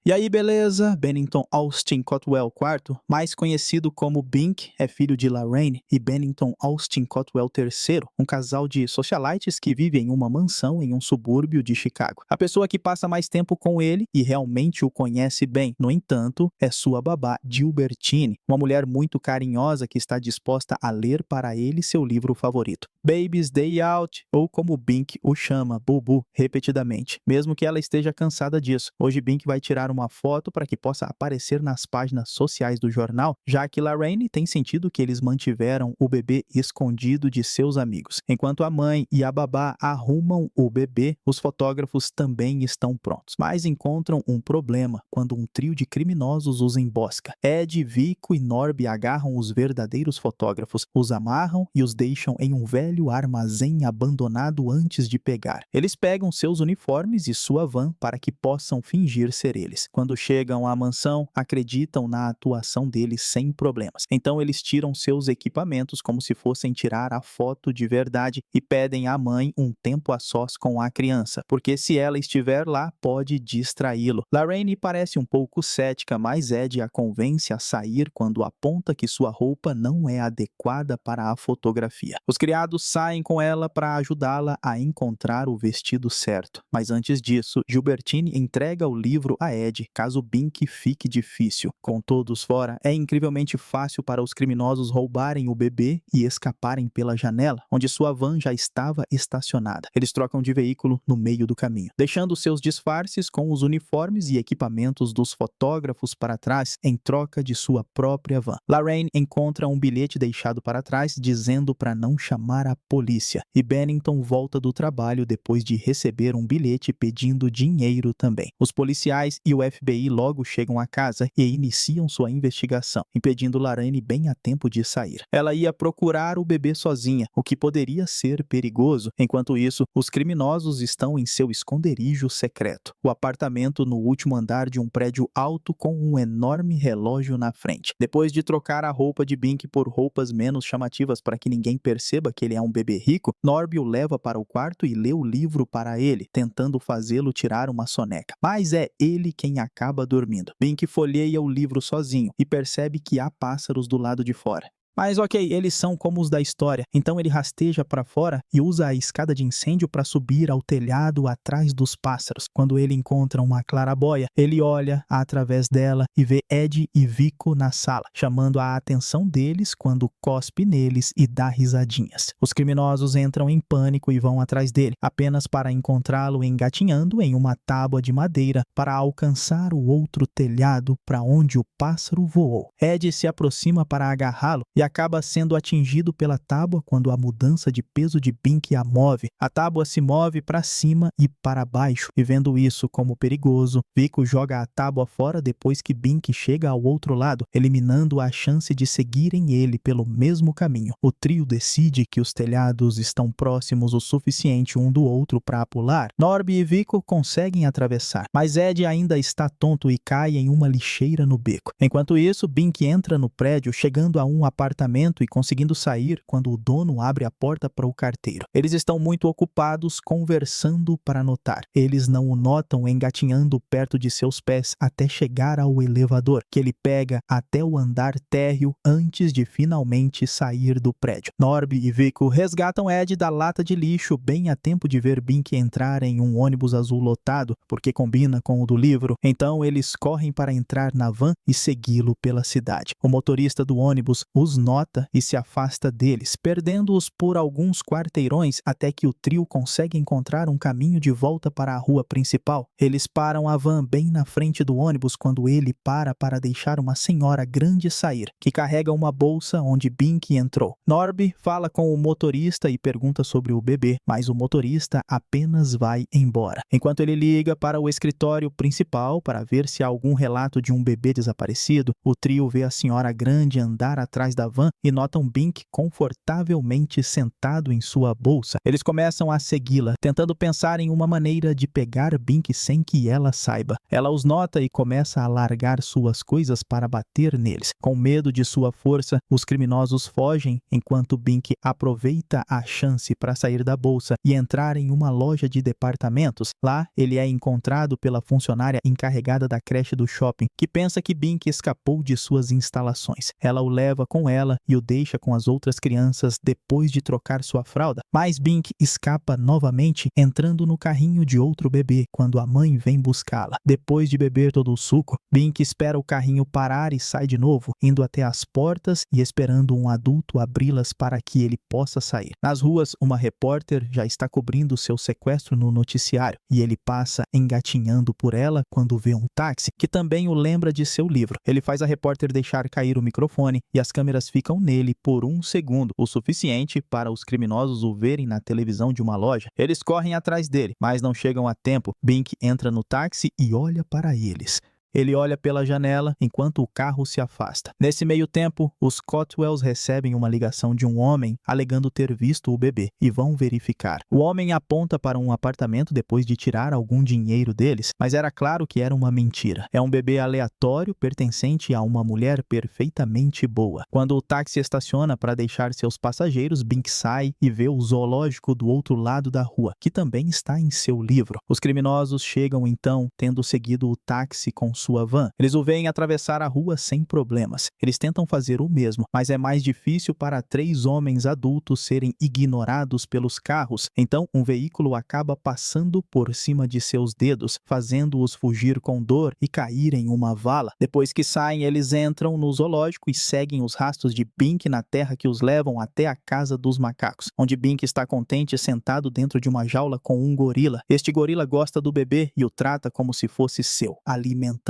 E aí, beleza? Bennington Austin Cotwell IV, mais conhecido como Bink, é filho de Lorraine e Bennington Austin Cotwell III, um casal de socialites que vive em uma mansão em um subúrbio de Chicago. A pessoa que passa mais tempo com ele e realmente o conhece bem, no entanto, é sua babá Gilbertine, uma mulher muito carinhosa que está disposta a ler para ele seu livro favorito, Baby's Day Out, ou como Bink o chama, Bubu, repetidamente, mesmo que ela esteja cansada disso. Hoje Bink vai tirar uma foto para que possa aparecer nas páginas sociais do jornal, já que Lorraine tem sentido que eles mantiveram o bebê escondido de seus amigos. Enquanto a mãe e a babá arrumam o bebê, os fotógrafos também estão prontos, mas encontram um problema quando um trio de criminosos os embosca. Ed, Vico e Norby agarram os verdadeiros fotógrafos, os amarram e os deixam em um velho armazém abandonado antes de pegar. Eles pegam seus uniformes e sua van para que possam fingir ser eles. Quando chegam à mansão, acreditam na atuação deles sem problemas. Então eles tiram seus equipamentos como se fossem tirar a foto de verdade e pedem à mãe um tempo a sós com a criança, porque se ela estiver lá, pode distraí-lo. Lorraine parece um pouco cética, mas Ed a convence a sair quando aponta que sua roupa não é adequada para a fotografia. Os criados saem com ela para ajudá-la a encontrar o vestido certo. Mas antes disso, Gilbertine entrega o livro a Ed, caso Bink fique difícil. Com todos fora, é incrivelmente fácil para os criminosos roubarem o bebê e escaparem pela janela, onde sua van já estava estacionada. Eles trocam de veículo no meio do caminho, deixando seus disfarces com os uniformes e equipamentos dos fotógrafos para trás em troca de sua própria van. Lorraine encontra um bilhete deixado para trás dizendo para não chamar a polícia, e Bennington volta do trabalho depois de receber um bilhete pedindo dinheiro também. Os policiais e o FBI logo chegam à casa e iniciam sua investigação, impedindo Lorraine bem a tempo de sair. Ela ia procurar o bebê sozinha, o que poderia ser perigoso. Enquanto isso, os criminosos estão em seu esconderijo secreto, o apartamento no último andar de um prédio alto com um enorme relógio na frente. Depois de trocar a roupa de Bink por roupas menos chamativas para que ninguém perceba que ele é um bebê rico, Norby o leva para o quarto e lê o livro para ele, tentando fazê-lo tirar uma soneca. Mas é ele quem acaba dormindo. Bink folheia o livro sozinho e percebe que há pássaros do lado de fora. Mas ok, eles são como os da história, então ele rasteja para fora e usa a escada de incêndio para subir ao telhado atrás dos pássaros. Quando ele encontra uma claraboia, ele olha através dela e vê Ed e Vico na sala, chamando a atenção deles quando cospe neles e dá risadinhas. Os criminosos entram em pânico e vão atrás dele, apenas para encontrá-lo engatinhando em uma tábua de madeira para alcançar o outro telhado para onde o pássaro voou. Ed se aproxima para agarrá-lo e acaba sendo atingido pela tábua quando a mudança de peso de Bink a move. A tábua se move para cima e para baixo, e vendo isso como perigoso, Vico joga a tábua fora depois que Bink chega ao outro lado, eliminando a chance de seguirem ele pelo mesmo caminho. O trio decide que os telhados estão próximos o suficiente um do outro para pular. Norby e Vico conseguem atravessar, mas Ed ainda está tonto e cai em uma lixeira no beco. Enquanto isso, Bink entra no prédio, chegando a um apartamento e conseguindo sair quando o dono abre a porta para o carteiro. Eles estão muito ocupados conversando para notar. Eles não o notam engatinhando perto de seus pés até chegar ao elevador, que ele pega até o andar térreo antes de finalmente sair do prédio. Norby e Vico resgatam Ed da lata de lixo bem a tempo de ver Bink entrar em um ônibus azul lotado, porque combina com o do livro. Então eles correm para entrar na van e segui-lo pela cidade. O motorista do ônibus os nota e se afasta deles, perdendo-os por alguns quarteirões até que o trio consegue encontrar um caminho de volta para a rua principal. Eles param a van bem na frente do ônibus quando ele para deixar uma senhora grande sair, que carrega uma bolsa onde Bink entrou. Norby fala com o motorista e pergunta sobre o bebê, mas o motorista apenas vai embora. Enquanto ele liga para o escritório principal para ver se há algum relato de um bebê desaparecido, o trio vê a senhora grande andar atrás da da van e notam Bink confortavelmente sentado em sua bolsa. Eles começam a segui-la, tentando pensar em uma maneira de pegar Bink sem que ela saiba. Ela os nota e começa a largar suas coisas para bater neles. Com medo de sua força, os criminosos fogem enquanto Bink aproveita a chance para sair da bolsa e entrar em uma loja de departamentos. Lá, ele é encontrado pela funcionária encarregada da creche do shopping, que pensa que Bink escapou de suas instalações. Ela o leva com ela e o deixa com as outras crianças depois de trocar sua fralda. Mas Bink escapa novamente, entrando no carrinho de outro bebê quando a mãe vem buscá-la. Depois de beber todo o suco, Bink espera o carrinho parar e sai de novo, indo até as portas e esperando um adulto abri-las para que ele possa sair. Nas ruas, uma repórter já está cobrindo seu sequestro no noticiário e ele passa engatinhando por ela quando vê um táxi, que também o lembra de seu livro. Ele faz a repórter deixar cair o microfone e as câmeras ficam nele por um segundo, o suficiente para os criminosos o verem na televisão de uma loja. Eles correm atrás dele, mas não chegam a tempo. Bink entra no táxi e olha para eles. Ele olha pela janela enquanto o carro se afasta. Nesse meio tempo, os Cotwells recebem uma ligação de um homem alegando ter visto o bebê e vão verificar. O homem aponta para um apartamento depois de tirar algum dinheiro deles, mas era claro que era uma mentira. É um bebê aleatório pertencente a uma mulher perfeitamente boa. Quando o táxi estaciona para deixar seus passageiros, Bink sai e vê o zoológico do outro lado da rua, que também está em seu livro. Os criminosos chegam então, tendo seguido o táxi com sua van. Eles o veem atravessar a rua sem problemas. Eles tentam fazer o mesmo, mas é mais difícil para 3 homens adultos serem ignorados pelos carros. Então, um veículo acaba passando por cima de seus dedos, fazendo-os fugir com dor e cair em uma vala. Depois que saem, eles entram no zoológico e seguem os rastros de Bink na terra que os levam até a casa dos macacos, onde Bink está contente sentado dentro de uma jaula com um gorila. Este gorila gosta do bebê e o trata como se fosse seu, alimentando-o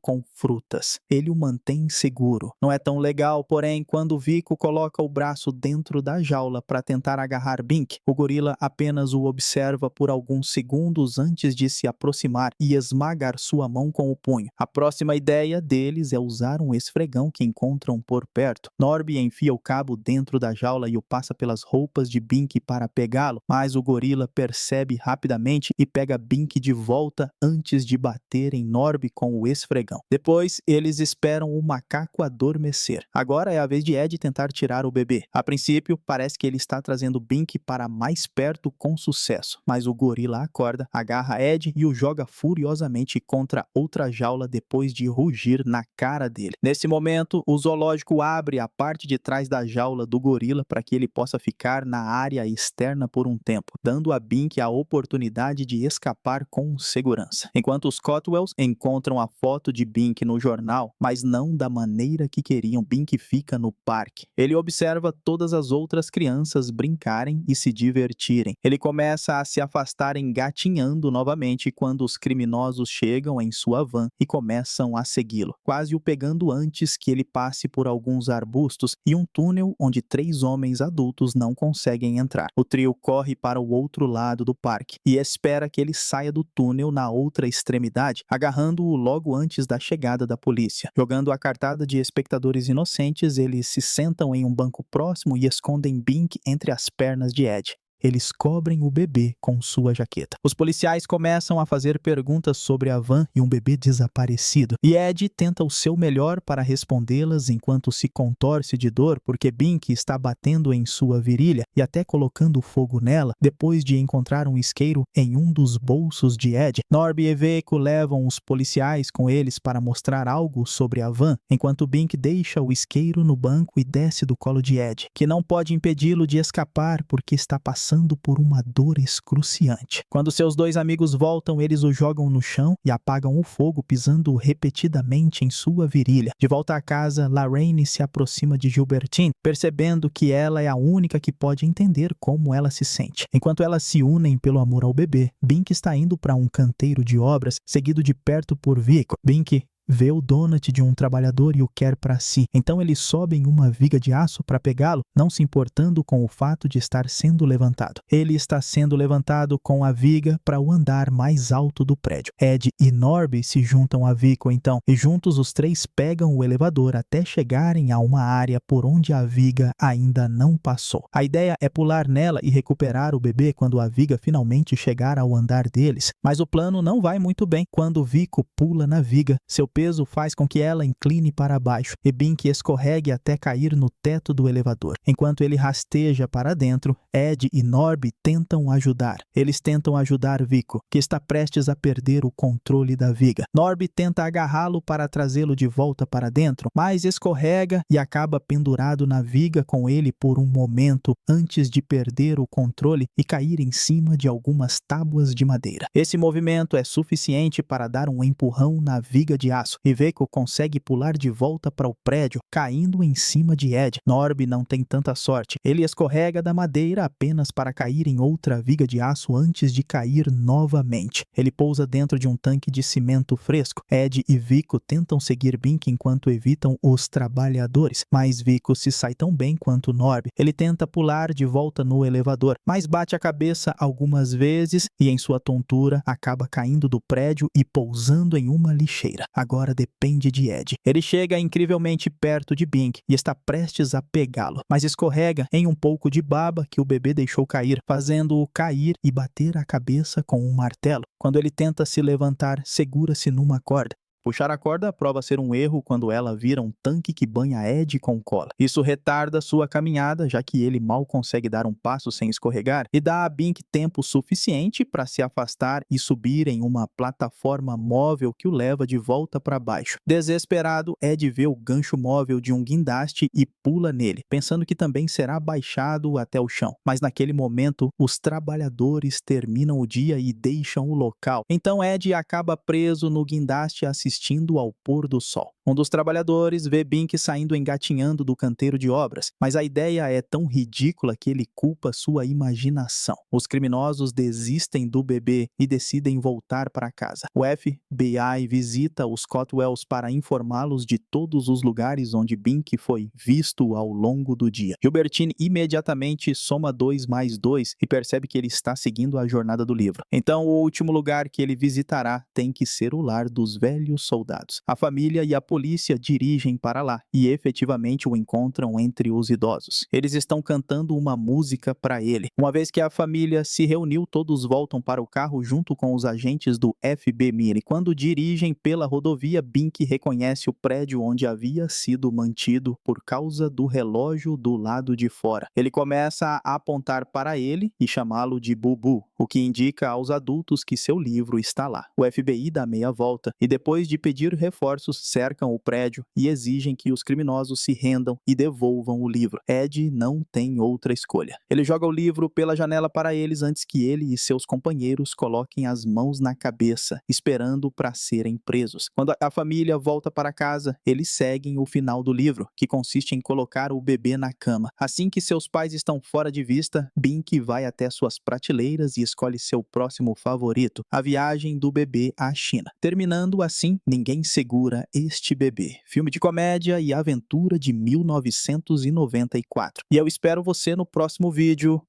com frutas. Ele o mantém seguro. Não é tão legal, porém, quando Vico coloca o braço dentro da jaula para tentar agarrar Bink, o gorila apenas o observa por alguns segundos antes de se aproximar e esmagar sua mão com o punho. A próxima ideia deles é usar um esfregão que encontram por perto. Norby enfia o cabo dentro da jaula e o passa pelas roupas de Bink para pegá-lo, mas o gorila percebe rapidamente e pega Bink de volta antes de bater em Norby com o esfregão. Depois, eles esperam o macaco adormecer. Agora é a vez de Ed tentar tirar o bebê. A princípio, parece que ele está trazendo Bink para mais perto com sucesso, mas o gorila acorda, agarra Ed e o joga furiosamente contra outra jaula depois de rugir na cara dele. Nesse momento, o zoológico abre a parte de trás da jaula do gorila para que ele possa ficar na área externa por um tempo, dando a Bink a oportunidade de escapar com segurança. Enquanto os Cotwells encontram a foto de Bink no jornal, mas não da maneira que queriam. Bink fica no parque. Ele observa todas as outras crianças brincarem e se divertirem. Ele começa a se afastar engatinhando novamente quando os criminosos chegam em sua van e começam a segui-lo, quase o pegando antes que ele passe por alguns arbustos e um túnel onde 3 homens adultos não conseguem entrar. O trio corre para o outro lado do parque e espera que ele saia do túnel na outra extremidade, agarrando-o logo antes da chegada da polícia. Jogando a cartada de espectadores inocentes, eles se sentam em um banco próximo e escondem Bink entre as pernas de Ed. Eles cobrem o bebê com sua jaqueta. Os policiais começam a fazer perguntas sobre a van e um bebê desaparecido, e Ed tenta o seu melhor para respondê-las enquanto se contorce de dor porque Bink está batendo em sua virilha e até colocando fogo nela depois de encontrar um isqueiro em um dos bolsos de Ed. Norby e Veiko levam os policiais com eles para mostrar algo sobre a van, enquanto Bink deixa o isqueiro no banco e desce do colo de Ed, que não pode impedi-lo de escapar porque está passando por uma dor excruciante. Quando seus 2 amigos voltam, eles o jogam no chão e apagam o fogo pisando repetidamente em sua virilha. De volta à casa, Lorraine se aproxima de Gilbertine, percebendo que ela é a única que pode entender como ela se sente. Enquanto elas se unem pelo amor ao bebê, Bink está indo para um canteiro de obras, seguido de perto por Vico. Bink vê o donut de um trabalhador e o quer para si. Então ele sobe em uma viga de aço para pegá-lo, não se importando com o fato de estar sendo levantado. Ele está sendo levantado com a viga para o andar mais alto do prédio. Ed e Norby se juntam a Vico então, e juntos os três pegam o elevador até chegarem a uma área por onde a viga ainda não passou. A ideia é pular nela e recuperar o bebê quando a viga finalmente chegar ao andar deles, mas o plano não vai muito bem. Quando Vico pula na viga, seu peso faz com que ela incline para baixo e Bink escorregue até cair no teto do elevador. Enquanto ele rasteja para dentro, Ed e Norby tentam ajudar. Eles tentam ajudar Vico, que está prestes a perder o controle da viga. Norby tenta agarrá-lo para trazê-lo de volta para dentro, mas escorrega e acaba pendurado na viga com ele por um momento antes de perder o controle e cair em cima de algumas tábuas de madeira. Esse movimento é suficiente para dar um empurrão na viga de aço e Vico consegue pular de volta para o prédio, caindo em cima de Ed. Norby não tem tanta sorte. Ele escorrega da madeira apenas para cair em outra viga de aço antes de cair novamente. Ele pousa dentro de um tanque de cimento fresco. Ed e Vico tentam seguir Bink enquanto evitam os trabalhadores, mas Vico se sai tão bem quanto Norby. Ele tenta pular de volta no elevador, mas bate a cabeça algumas vezes e em sua tontura acaba caindo do prédio e pousando em uma lixeira. Agora depende de Ed. Ele chega incrivelmente perto de Bink e está prestes a pegá-lo, mas escorrega em um pouco de baba que o bebê deixou cair, fazendo-o cair e bater a cabeça com um martelo. Quando ele tenta se levantar, segura-se numa corda. Puxar a corda prova ser um erro quando ela vira um tanque que banha Ed com cola. Isso retarda sua caminhada, já que ele mal consegue dar um passo sem escorregar, e dá a Bink tempo suficiente para se afastar e subir em uma plataforma móvel que o leva de volta para baixo. Desesperado, Ed vê o gancho móvel de um guindaste e pula nele, pensando que também será baixado até o chão. Mas naquele momento, os trabalhadores terminam o dia e deixam o local. Então Ed acaba preso no guindaste assistindo ao pôr do sol. Um dos trabalhadores vê Bink saindo engatinhando do canteiro de obras, mas a ideia é tão ridícula que ele culpa sua imaginação. Os criminosos desistem do bebê e decidem voltar para casa. O FBI visita os Cotwells para informá-los de todos os lugares onde Bink foi visto ao longo do dia. Gilbertine imediatamente soma 2 mais 2 e percebe que ele está seguindo a jornada do livro. Então, o último lugar que ele visitará tem que ser o lar dos velhos soldados. A família e a polícia dirigem para lá e efetivamente o encontram entre os idosos. Eles estão cantando uma música para ele. Uma vez que a família se reuniu, todos voltam para o carro junto com os agentes do FBI. E quando dirigem pela rodovia, Bink reconhece o prédio onde havia sido mantido por causa do relógio do lado de fora. Ele começa a apontar para ele e chamá-lo de Bubu, o que indica aos adultos que seu livro está lá. O FBI dá meia volta e depois de pedir reforços, cercam o prédio e exigem que os criminosos se rendam e devolvam o livro. Ed não tem outra escolha. Ele joga o livro pela janela para eles antes que ele e seus companheiros coloquem as mãos na cabeça, esperando para serem presos. Quando a família volta para casa, eles seguem o final do livro, que consiste em colocar o bebê na cama. Assim que seus pais estão fora de vista, Bink vai até suas prateleiras e escolhe seu próximo favorito, a viagem do bebê à China. Terminando assim, Ninguém Segura Este Bebê, filme de comédia e aventura de 1994. E eu espero você no próximo vídeo.